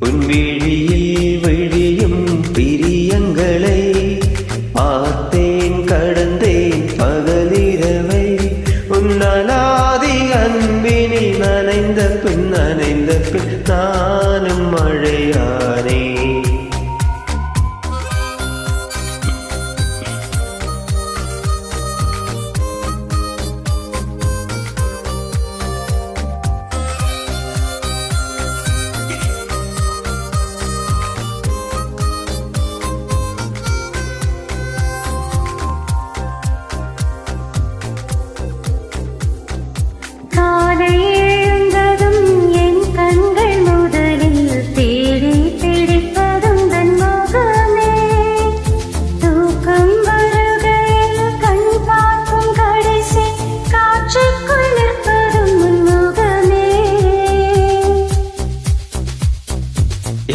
உன் விழியில் விழியும் பிரியங்களை பார்த்தேன் கடந்தேன் பகலிரவை உன்னலாதி அன்பினில் நனைந்த பின் நானும் மழையானே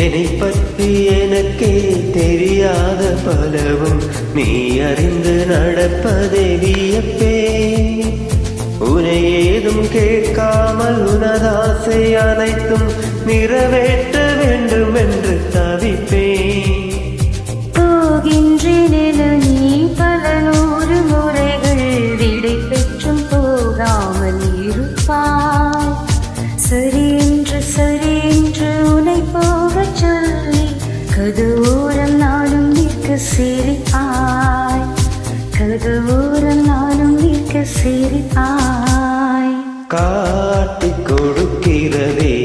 என்னை பற்றி எனக்கே தெரியாத பலவும் நீ அறிந்து நடப்பதே வியப்பே உன்னை ஏதும் கேட்காமல் உனதாசை அனைத்தும் நிறைவேற்ற வேண்டும் என்று தவிப்பேன் போகின்றேன் நீ பல 100 முறைகள் விடை பெற்றும் போகாமல் இருப்பாய் சரி என்று உன்னை போகச் சொல்லி கதவோரம் நானும் நிற்க சிரிப்பாய் கதவோரம் நானும் நிற்க சிரிப்பாய் காட்டிக் கொடுக்கிறதே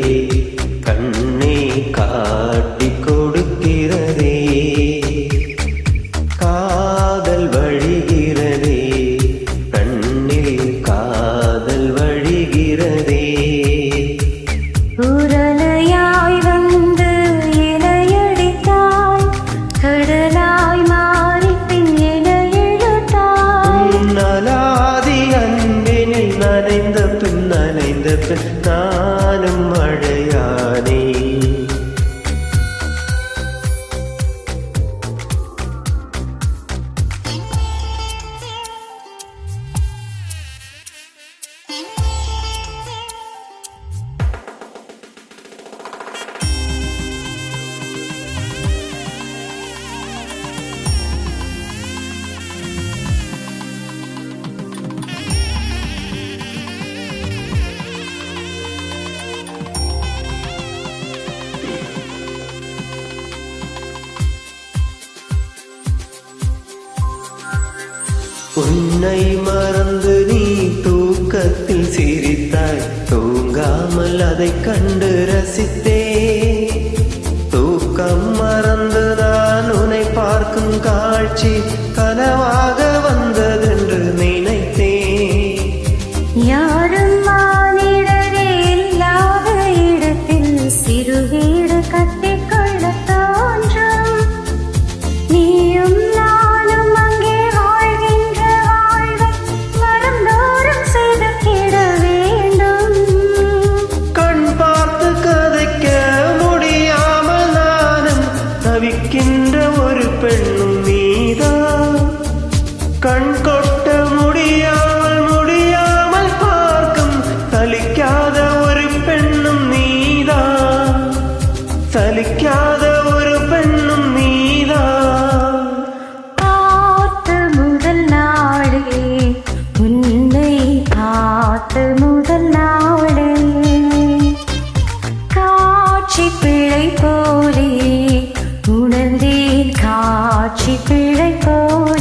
கண்ணே காட்டிக் கொடுக்கிறதே காதல் வழிகிறதே கண்ணில் காதல் வழிகிறதே உரலையாய் வந்து இலையடித்தாய் கடலாய் மாறி பின் என இழுத்தாய் உன்னலாதி அன்பினில் நனைந்த பின் நானும் மழையானே உன்னை மறந்து நீ தூக்கத்தில் சிரித்தாய் தூங்காமல் அதை கண்டு ரசித்தே தூக்கம் மறந்து நான் உன்னை பார்க்கும் காட்சி கனவாக வந்ததென்று நினைத்தேன் யாரும் மானிடரே இல்லாத இடத்தில் சிறு வீடு கட்டிக்கொள்ள தோன்றும் நீயும் தவிக்கின்ற ஒரு பெண்ணும் நீதான் கண் கொட்ட முடியாமல் பார்க்கும் சலிக்காத ஒரு பெண்ணும் நீதான் சலிக்காத ஒரு பெண்ணும் நீதான் பார்த்த முதல் நாளே உன்னை பார்த்த முதல் நாளே காட்சி பிழை போலே உணர்ந்தேன் காட்சி பிழை போலே